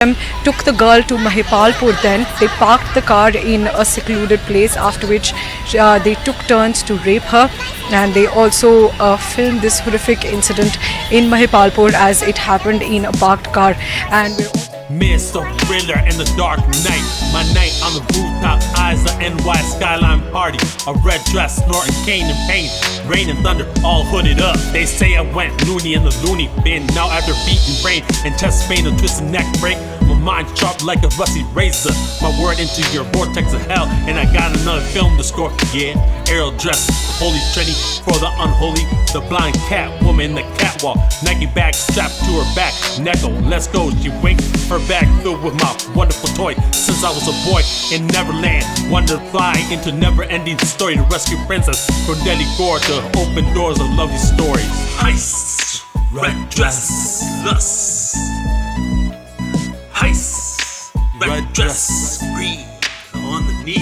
them took the girl to Mahipalpur. Then they parked the car in a secluded place, after which they took turns to rape her, and they also filmed this horrific incident in Mahipalpur as it happened in a parked car. And Mist of thriller in the dark night. My night on the rooftop, eyes the NY skyline party. A red dress, snorting cane and pain. Rain and thunder, all hooded up. They say I went loony in the loony bin. Now after beating brain and chest pain, a twisted neck break. My mind sharp like a rusty razor. My word into your vortex of hell, and I got another film to score. Yeah, aerial dress, holy trendy for the unholy. The blind cat woman in the catwalk, Nike bag strapped to her back. Necko, let's go. She winked, her bag filled with my wonderful toy. Since I was a boy in Neverland, wanted to fly into never-ending story to rescue Princess Cordelia Gore, to open doors of lovely stories. Heist, red dress, lust. Heist, red dress, greed on the knees.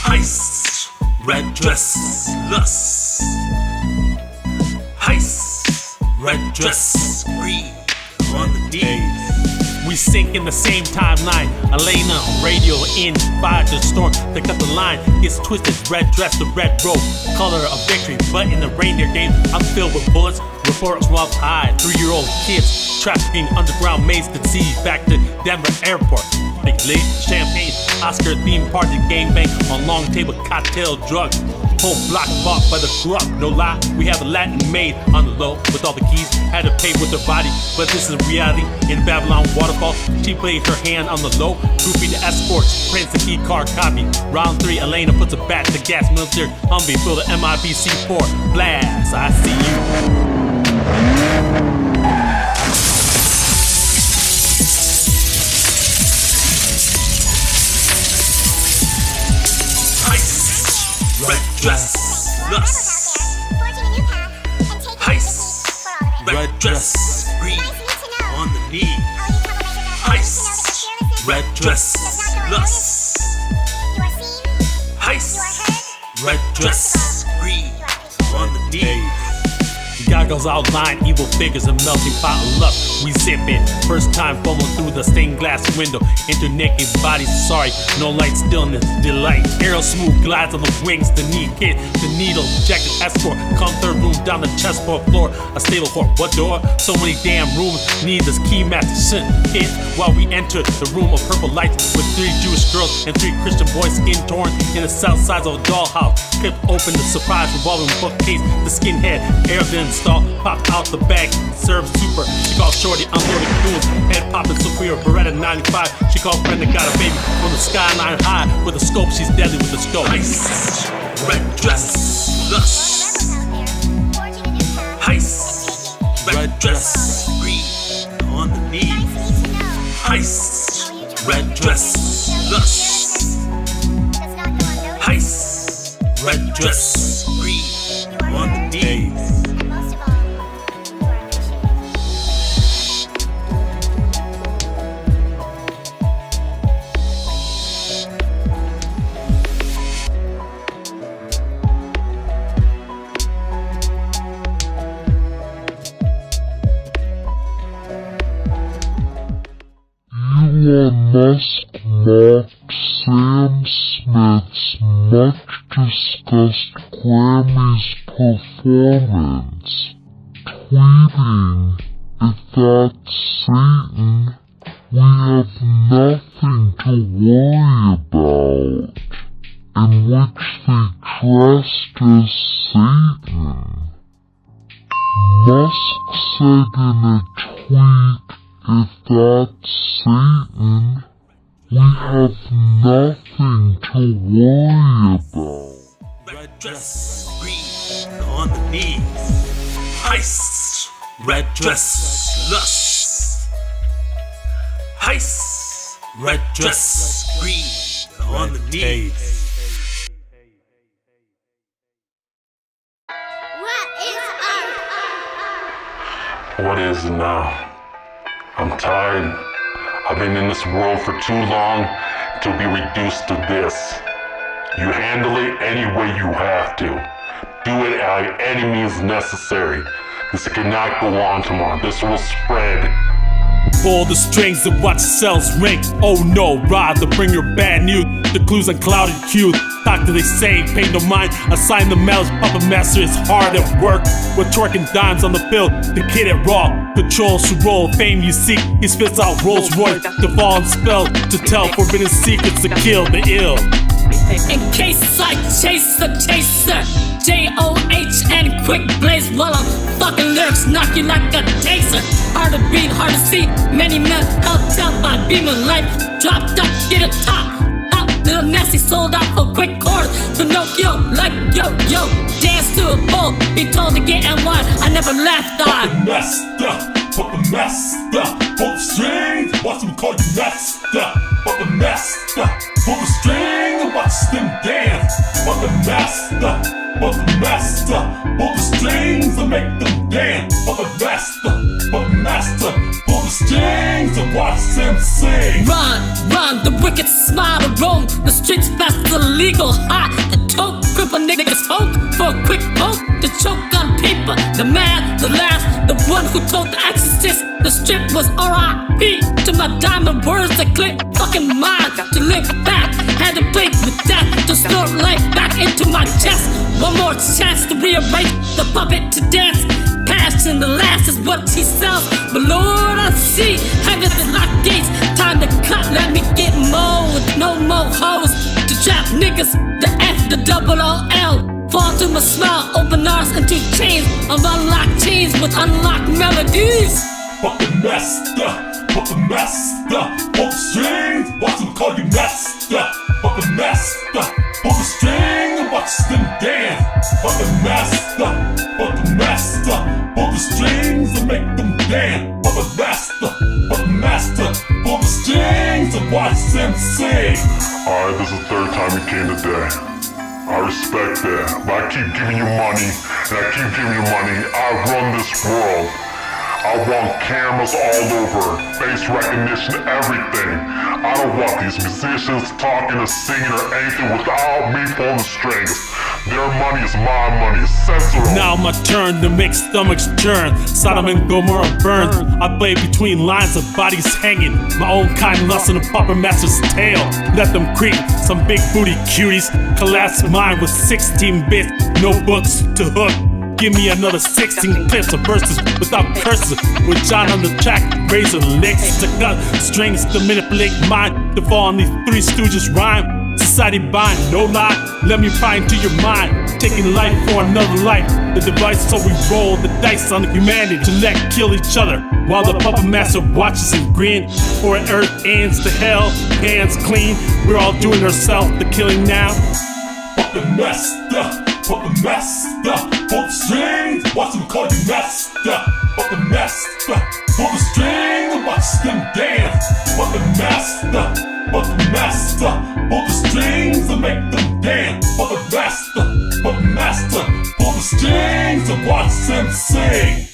Heist, red dress, lust. Heist, red dress, greed on the knees. We sink in the same timeline. Elena, radio in, fire to storm to cut the line. Gets twisted, red dress, the red robe, color of victory. But in the reindeer game, I'm filled with bullets. Reports from up high, 3-year-old kids trafficking underground maze disease back to Denver Airport. Big late champagne, Oscar themed party gangbang on long table cocktail drugs. Whole block bought by the corrupt, no lie. We have a Latin maid on the low with all the keys. Had to pay with her body, but this is reality. In Babylon Waterfall, she played her hand on the low. Groupie the escorts, Prince the key card copy. Round 3, Elena puts a bat to gas. Military Humvee, fill the MIBC4. Blast, I see you. Red dress, lust. Heist, red dress, greed on the knees. Heist, red dress, lust. Heist, red dress, greed on the knees. Goggles outline evil figures, a melting pot of lust. We zip it, first time fumbling through the stained glass window into naked bodies. Sorry, no light, stillness, delight. Arrow smooth glides on the wings, the knee hit, the needle, jacket escort. Come third room down the chessboard floor, a stable whore. What door? So many damn rooms, need this key master hit. While we enter the room of purple lights with 3 Jewish girls and 3 Christian boys, skin torn in the south sides of a dollhouse. Clipped open the surprise revolving bookcase, the skinhead, air been installed, popped out the bag, served super. She called Shorty, unloaded goons, head popping superior, Beretta 95. She called Brenda, got a baby from the skyline high. With a scope, she's deadly with the scope. Heist, red dress, lust. Heist, red dress, greed on the knees. Heist, red dress, lust. Heist, red dress, greed on the knees. Elon Musk mocked Sam Smith's much-discussed Grammys performance, tweeting, "If that's Satan, we have nothing to worry about," in which they dressed as Satan. Musk said in a tweet, "If that's Satan, we have nothing to worry about." Red dress, greed on the knees. Heist, red dress, lust. Heist, red dress, greed on the knees. What is it now? I'm tired. I've been in this world for too long to be reduced to this. You handle it any way you have to. Do it at any means necessary. This cannot go on tomorrow. This will spread. Pull the strings and watch cells ring. Oh no, rather bring your bad news. The clues and clouded cues. Doctor they say, pay no mind. Assign the malice, Puppet Master is hard at work. We're twerking dimes on the field. The kid at Raw controls to roll. Fame you seek, he spits out Rolls Royce. The fall and spell to tell forbidden secrets to kill the ill. In case I chase the chaser, J-O-H and quick blaze while I'm fucking lyrics knock you like a taser. Hard to beat, hard to see, many men held down by beaming life. Dropped up, get a top, out, little nasty sold out for quick chords. Pinocchio, like yo, dance to a bull, be told to get and wine, I never laughed on. Puppet Master, pull the strings, watch them call you master. Puppet Master, pull the strings and watch them dance. Puppet Master, pull the strings and make them dance. Puppet Master, pull the strings and watch them sing. Run, the wicked smile to roam. The streets fast, illegal, hot. The toke, cripple niggas hope for a quick poke. To choke on paper, the man, the last, the one who told the exorcist the strip was R.I.P. To my diamond words that click fucking mind. To link back, had to play with death. To snort life back into my chest. One more chance to rearrange the puppet to dance. Passion, the last is what he sells. But Lord, I see heaven is locked gates. Time to cut, let me get more with no more hoes. To trap niggas, the F, the double O-L. Fall to my smile, open arms into chains of unlocked chains with unlocked melodies. Puppet Master, pull the strings, watch them call you master. Puppet Master, pull the string and watch them dance. Puppet Master, pull the strings and make them dance. Puppet Master, pull the strings and watch them sing. Alright, this is the third time you came today. I respect that, but I keep giving you money, and I keep giving you money. I run this world. I want cameras all over, face recognition, everything. I don't want these musicians talking or singing or anything without me pulling the strings. Their money is my money, censor them. Now my turn to make stomachs churn. Sodom and Gomorrah burn. I play between lines of bodies hanging. My own kind lust in a Puppet Master's tail. Let them creep, some big booty cuties. Collapse mine with 16 bits, no books to hook. Give me another 16 clips of verses without curses. With John on the track, razor licks to cut strings to manipulate mine. To fall on these Three Stooges rhyme. Society bind, no lie, let me pry into your mind. Taking life for another life. The device, so we roll the dice on humanity to let kill each other. While the Puppet Master watches and grin. For earth ends to hell, hands clean. We're all doing ourselves the killing now. Puppet Master, pull the strings, watch them call you master. Puppet Master, pull the strings and watch them dance. Puppet Master, pull the strings and make them dance. Puppet Master, pull the strings and watch them sing.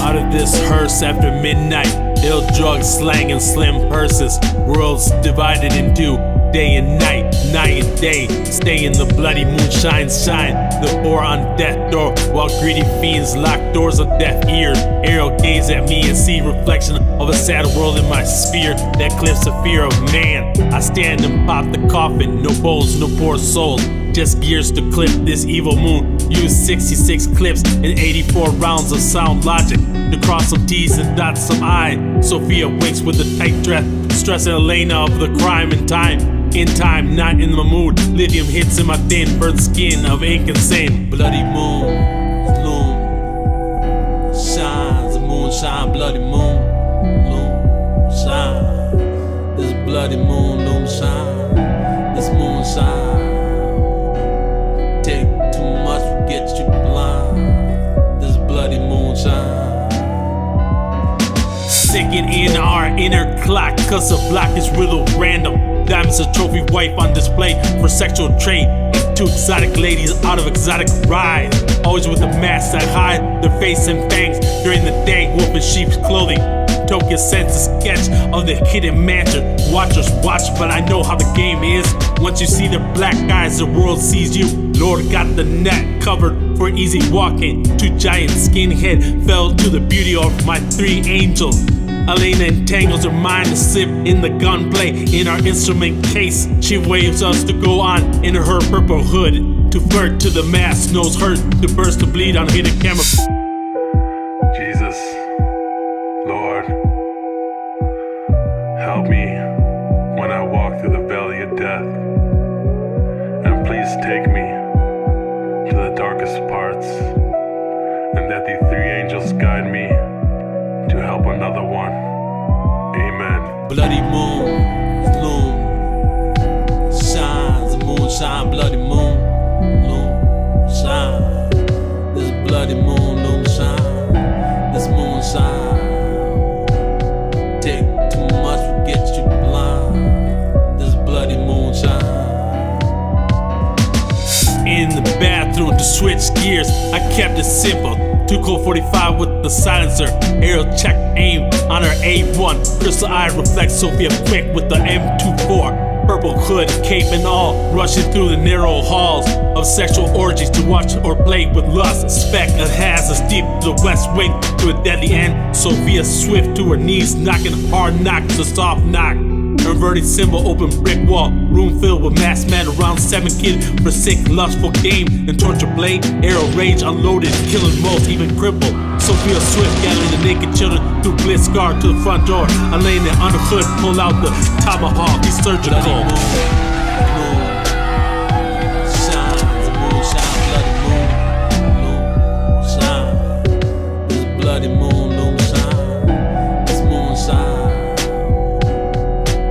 Out of this hearse after midnight, ill drugs, slang, and slim purses. Worlds divided in two, day and night, night and day. Stay in the bloody moonshine shine. The pour on death door, while greedy fiends lock doors of deaf ears. Ariel gaze at me and see reflection of a sad world in my sphere that clips the fear of man. I stand and pop the coffin, no bows, no poor souls. Just gears to clip this evil moon. Use 66 clips and 84 rounds of sound logic to cross some T's and dot some I. Sophia wakes with a tight dress, stressing Elena of the crime and time. In time, not in the mood. Lithium hits in my thin, burnt skin of ink and sand. Bloody moon, loom, shines. The moon shine, bloody moon, loom, shine. This bloody moon, loom, shine. This moon shine. Take too much, get you blind. This bloody moonshine. Sinking in our inner clock, cause the block is riddled random. diamonds, a trophy wife on display for sexual trade. Two exotic ladies out of exotic rides, always with a mask that hide their face and fangs. During the day, wolf in sheep's clothing. Tokyo sends a sketch of the hidden mansion. Watchers watch, but I know how the game is. Once you see their black eyes, the world sees you. Lord got the net covered for easy walking. Two giant skinhead fell to the beauty of my three angels. Elena entangles her mind to slip in the gunplay in our instrument case. She waves us to go on in her purple hood, to flirt to the mass, nose hurt, to burst to bleed on hidden camera. Jesus, Lord, help me when I walk through the valley of death, and please take me to the darkest parts, and that the three angels guide me to help another one. Amen. Bloody moon, loom, shines, the moon shine, bloody moon, loom, shine. This bloody moon, loom, shine, this moon shine. Take too much, will get you blind, this bloody moon shine. In the bathroom to switch gears, I kept it simple. 2 Colt 45 with the silencer, aerial check aim on her A1. Crystal eye reflects Sophia quick with the M24. Purple hood, cape and all, rushing through the narrow halls of sexual orgies to watch or play with lust. Spec has us deep to the west wing to a deadly end. Sophia swift to her knees, knocking hard knocks, a soft knock. Inverted symbol, open brick wall, room filled with masked men, around 7 kids for sick, lustful game and torture blade, arrow rage unloaded, killing most, even crippled. Sophia Swift gathering the naked children through blitz scar to the front door. I'm laying there on the hood, pull out the tomahawk, he's surgical. Bloody moon, moon shine, this moon shine.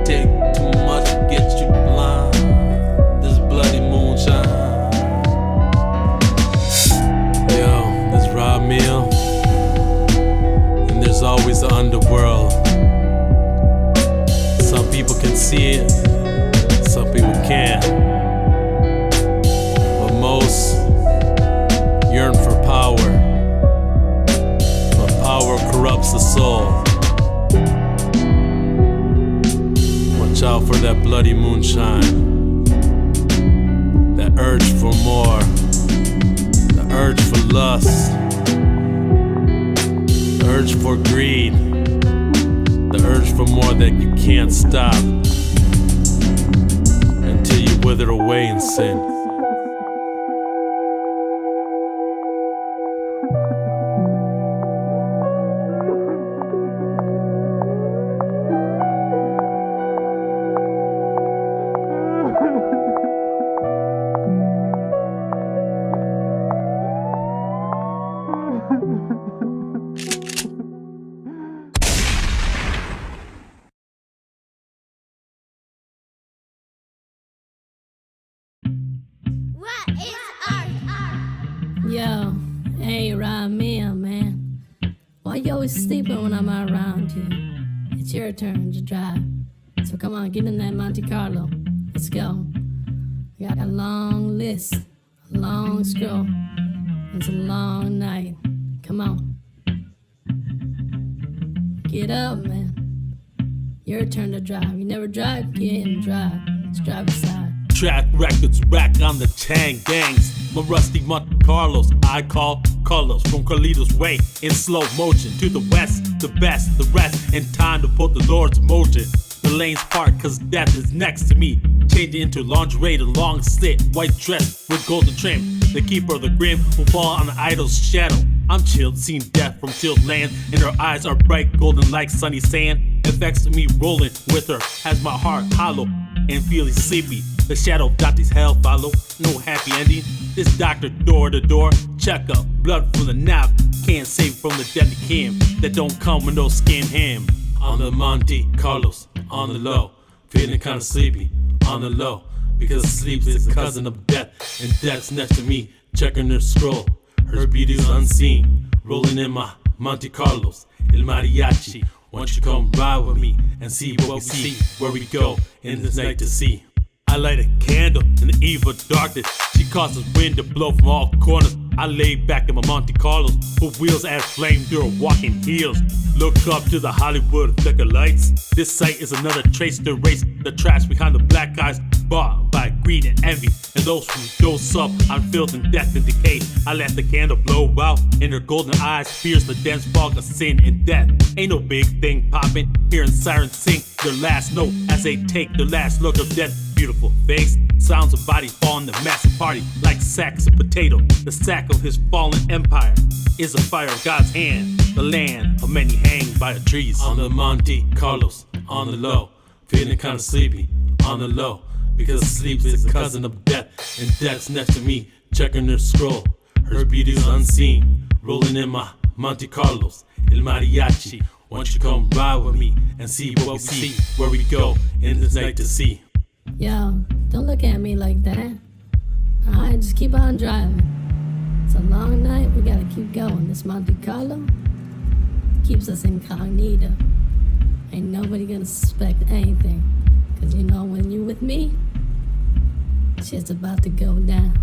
Take too much, get you blind, this bloody moonshine. Yo, this Ra-miel, and there's always the underworld. Some people can see it, some people can't, but most yearn for power. Power corrupts the soul. Watch out for that bloody moonshine. That urge for more. The urge for lust. The urge for greed. The urge for more that you can't stop until you wither away in sin. Yo, hey Ra-miel, man. Why you always sleeping when I'm around you? It's your turn to drive. So come on, get in that Monte Carlo. Let's go. We got a long list, a long scroll. It's a long night. Come on. Get up, man. Your turn to drive. You never drive, get in and drive. Let's drive aside. Track records rack on the Tang gangs. My rusty Monte Carlos, I call Carlos from Carlito's Way in slow motion to the west, the best, the rest, in time to put the Lord's motion. The lanes part cause death is next to me. Changing into lingerie, the long slit, white dress with golden trim. The keeper of the grim will fall on the idol's shadow. I'm chilled, seeing death from chilled land, and her eyes are bright golden like sunny sand. Affects me rolling with her, has my heart hollow and feeling sleepy. The shadow Dante's hell follow, no happy ending. This doctor door to door, checkup, blood from the nap. Can't save from the deadly Kim that don't come with no skin ham. On the Monte Carlos, on the low, feeling kinda sleepy, on the low, because sleep is the cousin of death, and death's next to me, checking her scroll. Her beauty's unseen, rolling in my Monte Carlos, El Mariachi, Won't you come ride with me and see what we see, where we go in this night to see. I light a candle in the evil darkness. She causes wind to blow from all corners. I lay back in my Monte Carlos, with wheels as flame during walking heels. Look up to the Hollywood flicker lights. This sight is another trace to erase the trash behind the black eyes, bought by greed and envy. And those who dose up on filth and death and decay. I let the candle blow out, in her golden eyes pierce the dense fog of sin and death. Ain't no big thing popping, hearing sirens sing their last note as they take their last look of death. Beautiful face, sounds of body fall in the massive party like sacks of potato. The sack of his fallen empire is a fire of God's hand. The land of many hang by the trees. On the Monte Carlos, on the low, feeling kinda sleepy, on the low, because sleep is a cousin of death, and death's next to me, checking her scroll. Her beauty's unseen, rolling in my Monte Carlos, El Mariachi. Won't you come ride with me and see what we see, where we go in this night to see. Yo, don't look at me like that. Alright, just keep on driving. It's a long night, we gotta keep going. This Monte Carlo keeps us incognito. Ain't nobody gonna suspect anything. Cause you know when you with me, shit's about to go down.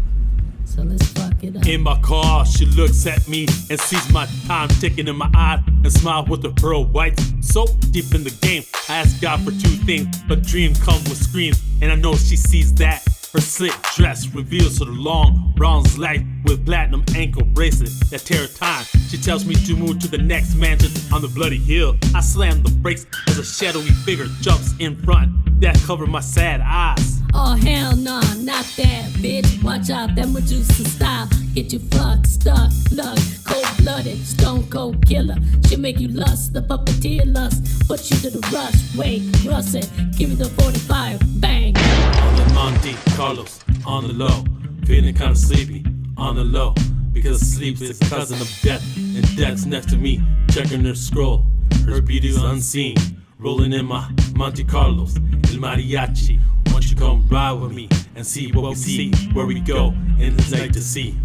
So let's fuck it up. In my car, she looks at me and sees my time ticking in my eye and smiles with her pearl whites. So deep in the game, I ask God for two things, but dream come with screams, and I know she sees that. Her slit dress reveals her long bronze light with platinum ankle bracelet that tear time. She tells me to move to the next mansion on the bloody hill. I slam the brakes as a shadowy figure jumps in front that cover my sad eyes. Oh hell nah, not that bitch. Watch out, that Medusa style. Get you fucked, stuck, luck, cold-blooded, stone cold killer. She make you lust, the puppeteer lust. Put you to the rush, wait, rust it, give me the 45, bang. On the Monte Carlos, on the low, feeling kinda sleepy, on the low, because sleep is a cousin of death, and death's next to me, checking her scroll. Her beauty's unseen, rolling in my Monte Carlos, El Mariachi. Won't you come ride with me and see what we see, where we go in this night to see.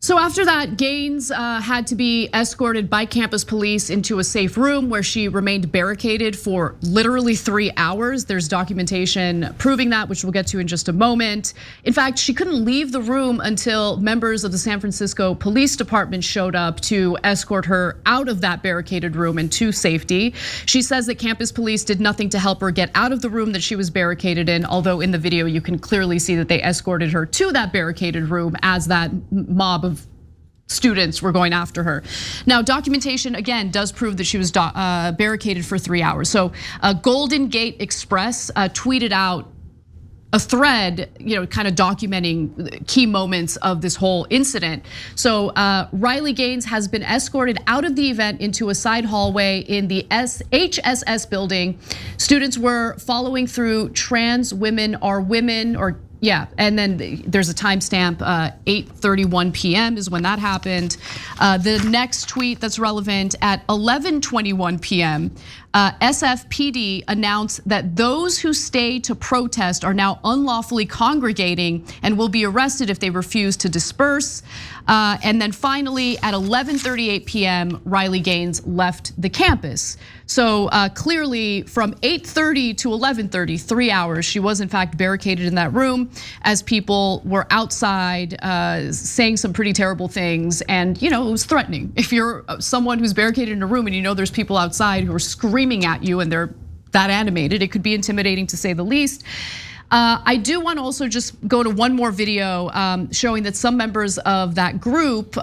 So after that, Gaines had to be escorted by campus police into a safe room where she remained barricaded for literally 3 hours. There's documentation proving that, which we'll get to in just a moment. In fact, she couldn't leave the room until members of the San Francisco Police Department showed up to escort her out of that barricaded room and to safety. She says that campus police did nothing to help her get out of the room that she was barricaded in, although in the video you can clearly see that they escorted her to that barricaded room as that mob of students were going after her. Now, documentation again does prove that she was barricaded for 3 hours. So Golden Gate Express tweeted out a thread, kind of documenting key moments of this whole incident. So Riley Gaines has been escorted out of the event into a side hallway in the HSS building. Students were following through Trans Women Are Women, or yeah, and then there's a timestamp, 8:31 p.m. is when that happened. The next tweet that's relevant at 11:21 p.m. SFPD announced that those who stay to protest are now unlawfully congregating and will be arrested if they refuse to disperse. And then finally, at 11:38 p.m., Riley Gaines left the campus. So clearly from 8:30 to 11:30, 3 hours, she was in fact barricaded in that room as people were outside saying some pretty terrible things. And it was threatening. If you're someone who's barricaded in a room and there's people outside who are screaming at you and they're that animated, it could be intimidating to say the least. I do want to also just go to one more video showing that some members of that group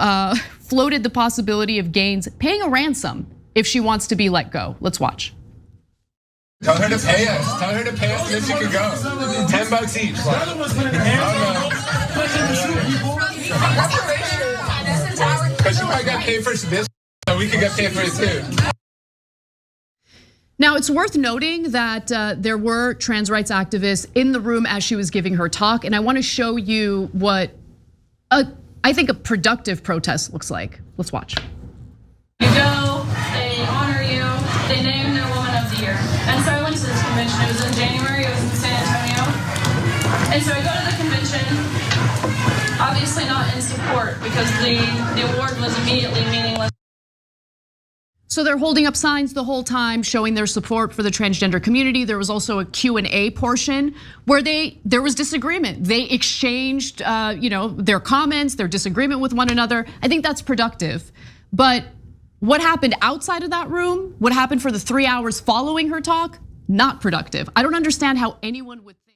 floated the possibility of Gaines paying a ransom if she wants to be let go. Let's watch. Tell her to pay us. Tell her to pay us, and then she could go. $10 each. Because she probably got paid for this, so we could get paid for it too. Now, it's worth noting that there were trans rights activists in the room as she was giving her talk, and I want to show you what I think a productive protest looks like. Let's watch. You go, they honor you, they name their Woman of the Year. And so I went to this convention, it was in January, it was in San Antonio. And so I go to the convention, obviously not in support because the award was immediately meaningless. So they're holding up signs the whole time showing their support for the transgender community. There was also a Q&A portion where there was disagreement. They exchanged their comments, their disagreement with one another. I think that's productive. But what happened outside of that room, what happened for the 3 hours following her talk, not productive. I don't understand how anyone would think